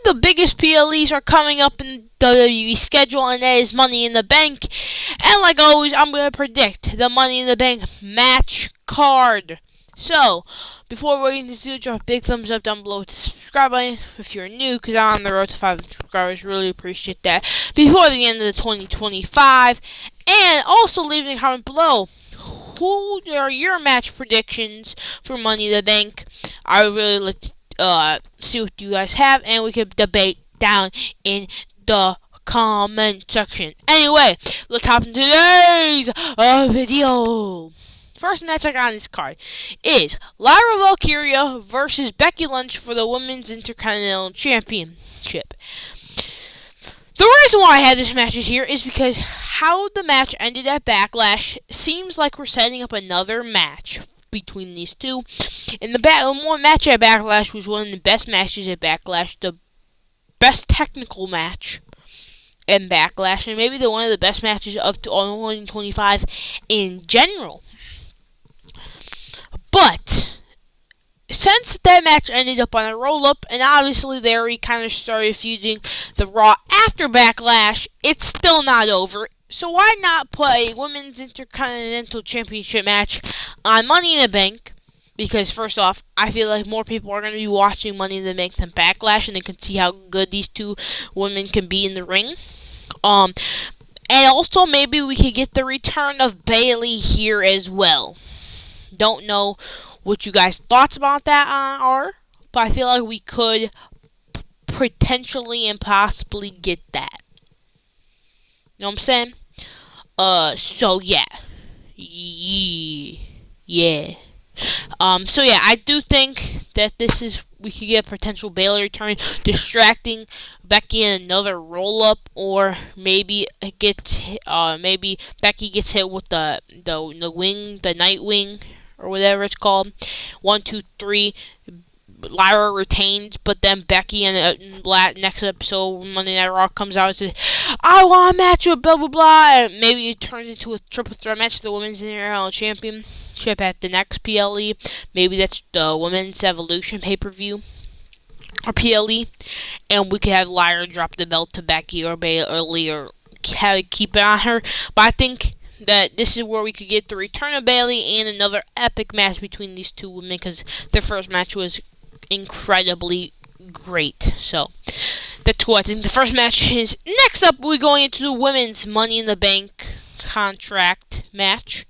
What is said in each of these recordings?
the biggest PLEs are coming up in WWE schedule, and that is Money in the Bank. And like always, I'm going to predict the Money in the Bank match card. So, before we get into it, drop a big thumbs up down below with the subscribe button if you're new, because I'm on the road to 500 subscribers. Really appreciate that. Before the end of the 2025. And also leave a comment below. Who are your match predictions for Money in the Bank? I would really like to see what you guys have, and we could debate down in the comment section. Anyway, let's hop into today's video. First match I got on this card is Lyra Valkyria versus Becky Lynch for the Women's Intercontinental Championship. The reason why I have this match here is because how the match ended at Backlash seems like we're setting up another match between these two. And the one match at Backlash was one of the best matches at Backlash, the best technical match in Backlash, and maybe one of the best matches of 2025 in general. But since that match ended up on a roll-up, and obviously they already kind of started feuding the Raw after Backlash, it's still not over. So why not put a Women's Intercontinental Championship match on Money in the Bank? Because first off, I feel like more people are going to be watching Money in the Bank than Backlash, and they can see how good these two women can be in the ring. And also maybe we could get the return of Bayley here as well. Don't know what you guys' thoughts about that are, but I feel like we could potentially and possibly get that. You know what I'm saying? So yeah. So yeah, I do think that we could get a potential Bayley return, distracting Becky in another roll up, or maybe maybe Becky gets hit with the wing, the night wing, or whatever it's called. 1, 2, 3. Lyra retains, but then Becky in the next episode, Monday Night Raw, comes out and says, "I want a match with blah blah blah," and maybe it turns into a triple threat match for the Women's Intercontinental Championship at the next PLE. Maybe that's the Women's Evolution pay-per-view or PLE, and we could have Lyra drop the belt to Becky or Bayley, or keep it on her. But I think that this is where we could get the return of Bayley and another epic match between these two women, because their first match was incredibly great. So that's what I think the first match is. Next up, we're going into the Women's Money in the Bank contract match,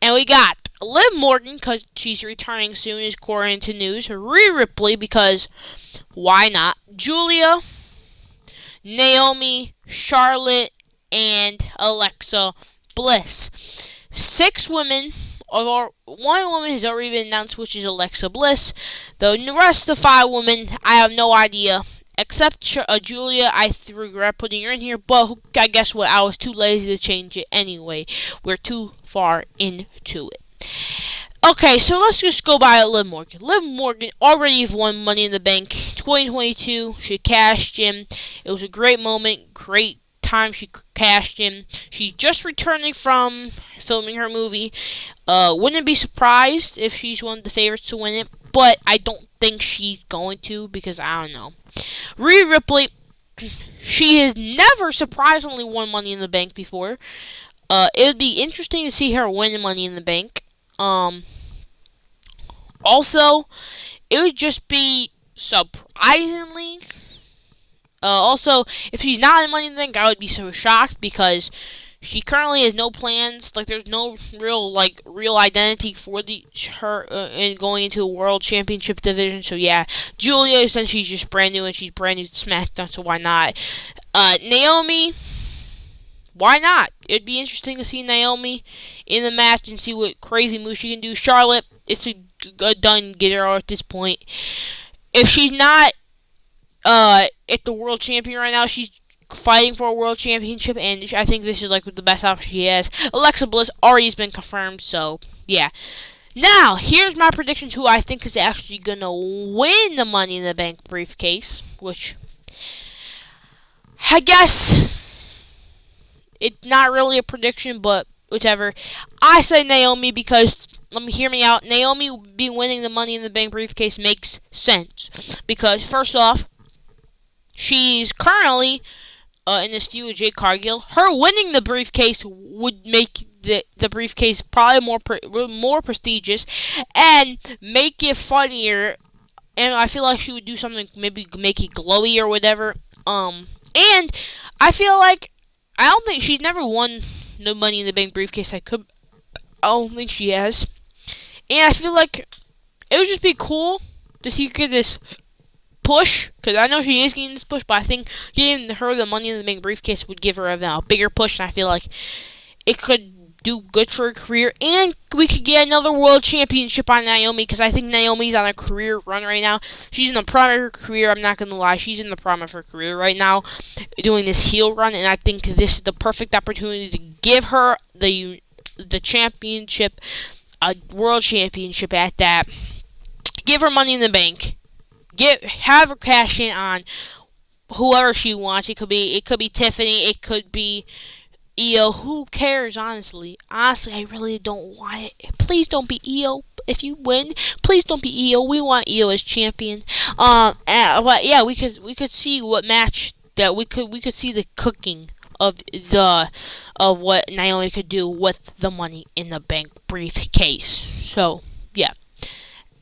and we got Liv Morgan, because she's returning soon, is according to news. Rhea Ripley, because why not? Julia, Naomi, Charlotte, and Alexa Bliss. 6 women. One woman has already been announced, which is Alexa Bliss. The rest of the 5 women, I have no idea. Except Julia, I regret putting her in here, but I guess what? I was too lazy to change it anyway. We're too far into it. Okay, so let's just go by Liv Morgan. Liv Morgan already won Money in the Bank 2022. She cashed in. It was a great moment, great time she cashed in. She's just returning from filming her movie. Wouldn't be surprised if she's one of the favorites to win it, but I don't think she's going to, because I don't know. Rhea Ripley, she has never surprisingly won Money in the Bank before. It would be interesting to see her win Money in the Bank. Also, it would just be surprisingly. Also, if she's not in Money in the Bank, I would be so shocked, because she currently has no plans. Like, there's no real identity for her in going into a World Championship division. So yeah, Julia, since she's just brand new, and she's brand new to SmackDown, so why not? Naomi, why not? It'd be interesting to see Naomi in the match and see what crazy moves she can do. Charlotte, it's a done getter at this point. If she's not at the World Champion right now, she's fighting for a World Championship, and I think this is like the best option she has. Alexa Bliss already has been confirmed, so yeah. Now, here's my prediction who I think is actually gonna win the Money in the Bank briefcase, which I guess it's not really a prediction, but whichever. I say Naomi, because hear me out. Naomi be winning the Money in the Bank briefcase makes sense, because first off, She's currently in this feud with Jade Cargill. Her winning the briefcase would make the briefcase probably more prestigious and make it funnier. And I feel like she would do something, maybe make it glowy or whatever. And I feel like I don't think she's never won the Money in the Bank briefcase. I don't think she has. And I feel like it would just be cool to see her get this push, because I know she is getting this push, but I think giving her the Money in the Bank briefcase would give her a bigger push, and I feel like it could do good for her career, and we could get another world championship on Naomi, because I think Naomi's on a career run right now. She's in the prime of her career, I'm not going to lie, she's in the prime of her career right now, doing this heel run, and I think this is the perfect opportunity to give her the championship, a world championship at that, give her Money in the Bank, have her cash in on whoever she wants. It could be Tiffany. It could be Io. Who cares? Honestly, I really don't want it. Please don't be Io. If you win, please don't be Io. We want Io as champion. But yeah, we could see what match that we could see the cooking of what Naomi could do with the Money in the Bank briefcase. So yeah.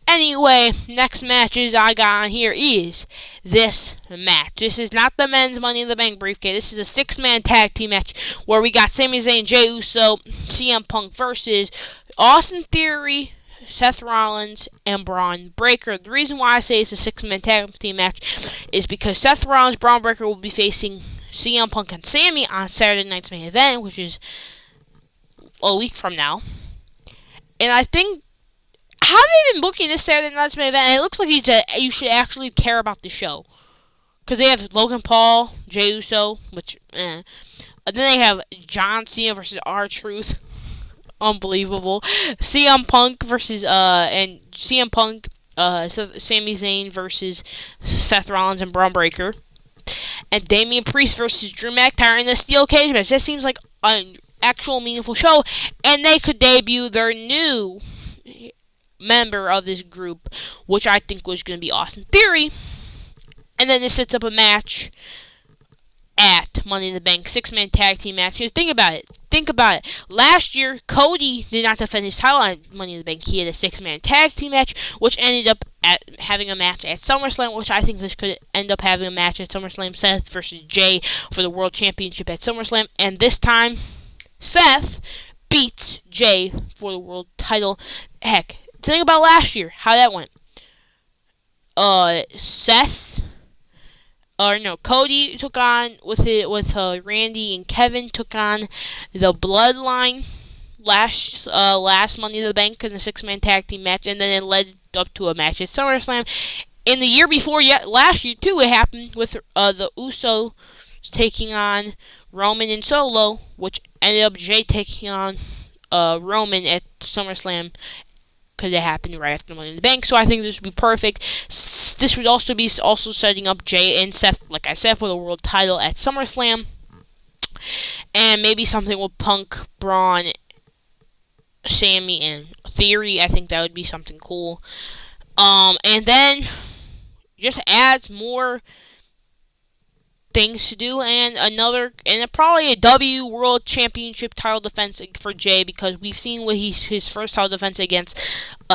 Anyway, next matches I got on here is this match. This is not the men's Money in the Bank briefcase. This is a 6-man tag team match where we got Sami Zayn, Jey Uso, CM Punk versus Austin Theory, Seth Rollins, and Braun Breaker. The reason why I say it's a 6-man tag team match is because Seth Rollins, Braun Breaker will be facing CM Punk and Sami on Saturday night's main event, which is a week from now. And I think how they've been booking this Saturday night's main event, and it looks like you should actually care about the show. Because they have Logan Paul, Jey Uso, which, And then they have John Cena versus R-Truth. Unbelievable. CM Punk versus, Sami Zayn versus Seth Rollins and Braun Breaker. And Damian Priest versus Drew McIntyre in the steel cage match. That seems like an actual meaningful show. And they could debut their new member of this group, which I think was going to be Austin Theory. And then this sets up a match at Money in the Bank, 6-man tag team match. Because think about it. Last year, Cody did not defend his title on Money in the Bank. He had a 6-man tag team match, which ended up having a match at SummerSlam, which I think this could end up having a match at SummerSlam. Seth versus Jey for the World Championship at SummerSlam. And this time, Seth beats Jey for the world title. Heck, think about last year, how that went. Cody took on with Randy and Kevin took on the Bloodline last Money in the Bank in the 6-man tag team match, and then it led up to a match at SummerSlam. In the year before, last year too, it happened with the Usos taking on Roman and Solo, which ended up Jey taking on Roman at SummerSlam. Could have happened right after Money in the Bank, so I think this would be perfect. This would also be setting up Jey and Seth, like I said, for the world title at SummerSlam, and maybe something with Punk, Braun, Sami, and Theory. I think that would be something cool. And then just adds more things to do, and probably a W World Championship title defense for Jey, because we've seen what his first title defense against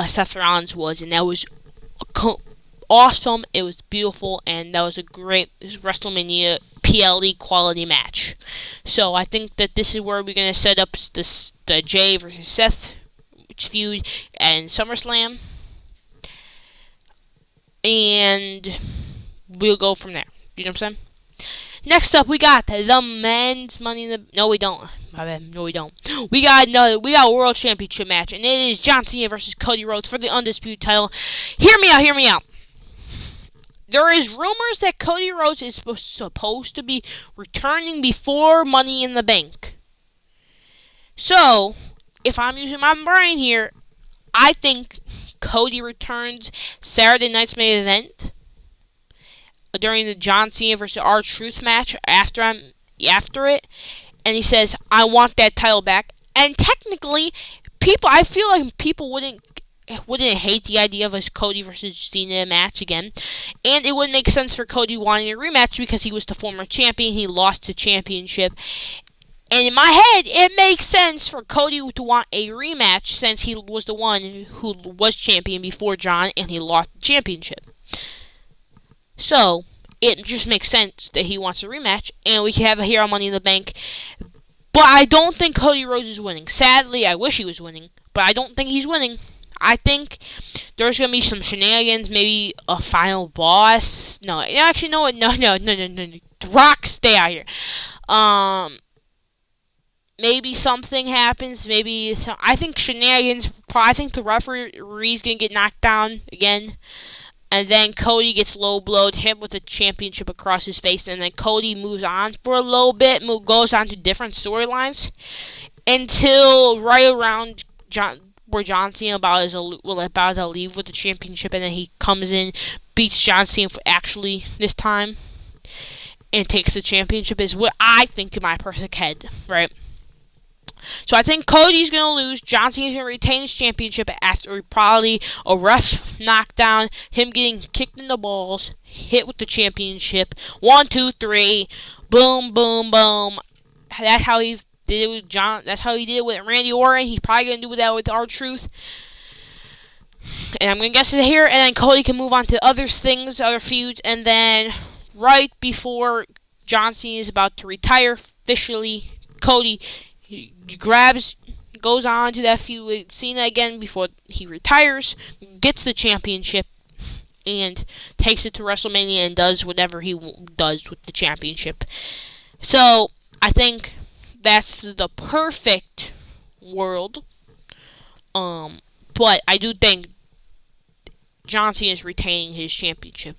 Seth Rollins was, and that was awesome. It was beautiful, and that was a great WrestleMania PLE quality match. So I think that this is where we're gonna set up the Jey versus Seth feud and SummerSlam, and we'll go from there. You know what I'm saying? Next up, we got the men's Money in the... No, we don't. My bad. No, we don't. We got a World Championship match, and it is John Cena versus Cody Rhodes for the Undisputed title. Hear me out. There is rumors that Cody Rhodes is supposed to be returning before Money in the Bank. So, if I'm using my brain here, I think Cody returns Saturday night's main event during the John Cena versus R-Truth match after it, and he says, I want that title back. And technically, I feel like people wouldn't wouldn't hate the idea of a Cody versus Cena match again, and it would make sense for Cody wanting a rematch because he was the former champion. He lost the championship, and in my head, it makes sense for Cody to want a rematch since he was the one who was champion before John and he lost the championship. So, it just makes sense that he wants a rematch, and we can have a here on Money in the Bank. But I don't think Cody Rhodes is winning. Sadly, I wish he was winning, but I don't think he's winning. I think there's going to be some shenanigans, maybe a final boss. No, actually, no. Rock, stay out here. Maybe something happens. I think shenanigans. I think the referee's gonna get knocked down again, and then Cody gets low blowed, hit with the championship across his face, and then Cody moves on for a little bit, goes on to different storylines until right around where John Cena about to leave with the championship, and then he comes in, beats John Cena actually this time, and takes the championship. Is what I think in my perfect head, right? So I think Cody's going to lose. John Cena's going to retain his championship after probably a ref knockdown, him getting kicked in the balls, hit with the championship. 1, 2, 3, boom, boom, boom. That's how he did it with John. That's how he did it with Randy Orton. He's probably going to do that with R-Truth. And I'm going to guess it here. And then Cody can move on to other things, other feuds. And then right before John Cena is about to retire officially, Cody goes on to that feud with Cena again before he retires, gets the championship, and takes it to WrestleMania and does whatever he does with the championship. So, I think that's the perfect world. But I do think John Cena is retaining his championship.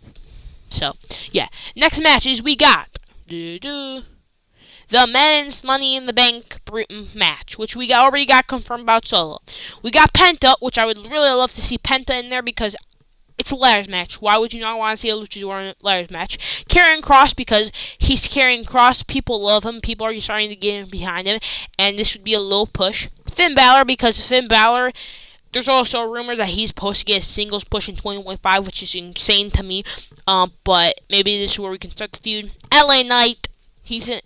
So, yeah. Next match is we got the men's Money in the Bank match, which we already got confirmed about Solo. We got Penta, which I would really love to see Penta in there because it's a ladders match. Why would you not want to see a luchador ladders match? Karrion Kross, because he's Karrion Kross. People love him. People are starting to get behind him, and this would be a little push. Finn Balor, because Finn Balor, there's also a rumor that he's supposed to get a singles push in 2025, which is insane to me. But maybe this is where we can start the feud. LA Knight, he's in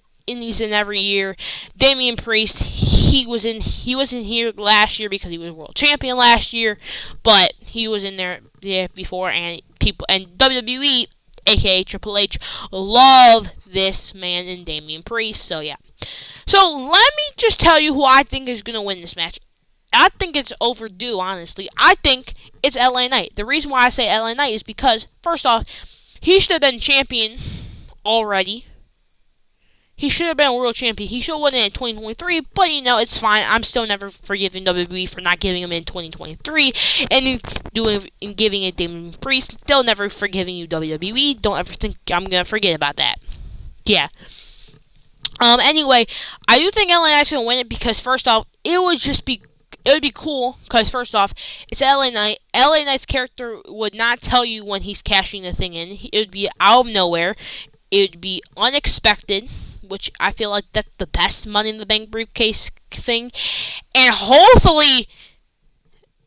every year. Damian Priest, he wasn't here last year because he was world champion last year, but he was in there before, and WWE, aka Triple H, love this man in Damian Priest. So yeah. So let me just tell you who I think is gonna win this match. I think it's overdue, honestly. I think it's LA Knight. The reason why I say LA Knight is because, first off, he should have been champion already. He should have been a world champion. He should have won it in 2023, but it's fine. I'm still never forgiving WWE for not giving him in 2023 and giving it Damian Priest. Still never forgiving you, WWE. Don't ever think I'm gonna forget about that. Yeah. Anyway, I do think LA Knight's gonna win it because first off, it would be cool because first off, it's LA Knight. LA Knight's character would not tell you when he's cashing the thing in. It would be out of nowhere. It would be unexpected, which I feel like that's the best Money in the Bank briefcase thing. And hopefully,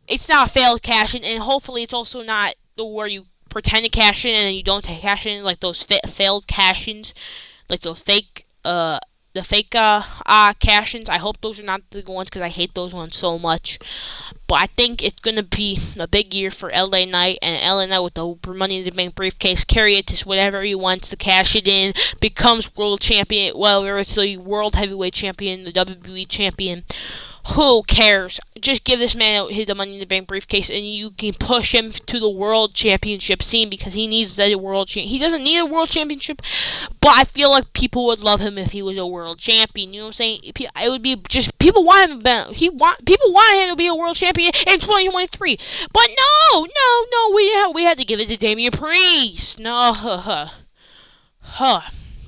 it's not a failed cash-in, and hopefully it's also not where you pretend to cash in and then you don't cash in, like those failed cash-ins, like those fake cash-ins. I hope those are not the ones because I hate those ones so much. But I think it's going to be a big year for LA Knight, and LA Knight with the Money in the Bank briefcase, carry it to whatever he wants to cash it in, becomes world champion, whether it's the world heavyweight champion, the WWE champion. Who cares? Just give this man the Money in the Bank briefcase, and you can push him to the world championship scene because he needs the world. He doesn't need a world championship, but I feel like people would love him if he was a world champion. You know what I'm saying? It would be just people want him. People want him to be a world champion in 2023. But no, we had to give it to Damian Priest. No,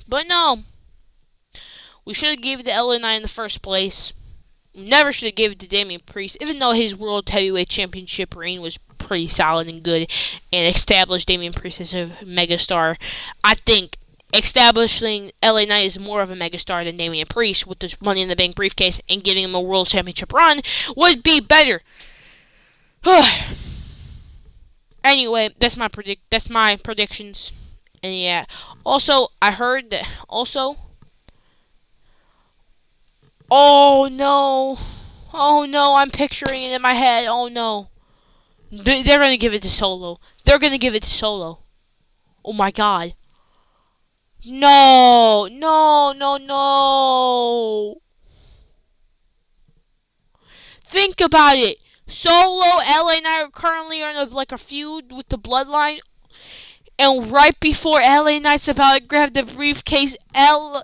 but no, we should have gave it to LA Knight in the first place. Never should have given it to Damian Priest, even though his World Heavyweight Championship reign was pretty solid and good and established Damian Priest as a megastar. I think establishing LA Knight as more of a megastar than Damian Priest with this Money in the Bank briefcase and giving him a World Championship run would be better. Anyway, That's my predictions. And yeah. Also, I heard that. Also, oh no, oh no, I'm picturing it in my head. Oh no, they're gonna give it to Solo. They're gonna give it to Solo. Oh my god. No, no, no, no. Think about it. Solo, LA Knight are currently in a feud with the Bloodline, and right before LA Knight's about to grab the briefcase, the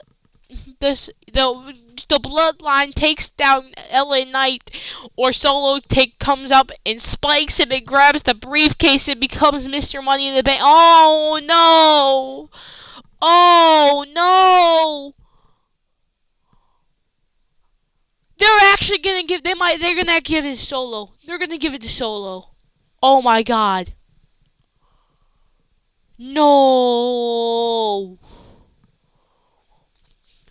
Bloodline takes down LA Knight, or Solo comes up and spikes him and grabs the briefcase and becomes Mr. Money in the Bank. Oh no! Oh no! They're actually gonna give. They're gonna give it to Solo. They're gonna give it to Solo. Oh my god! No!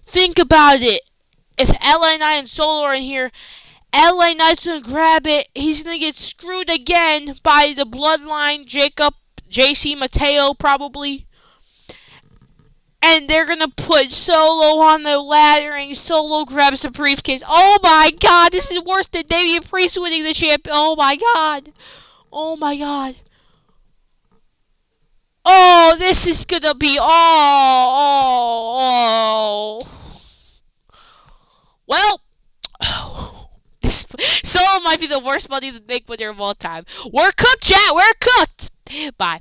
Think about it. If LA Knight and Solo are in here, LA Knight's gonna grab it. He's gonna get screwed again by the Bloodline, Jacob, JC Mateo probably. And they're gonna put Solo on the ladder, and Solo grabs the briefcase. Oh my god, this is worse than Damian Priest winning the champion. Oh my god. Oh my god. Oh, this is gonna be well. This Solo might be the worst Money in the Bank winner of all time. We're cooked, chat. We're cooked. Bye.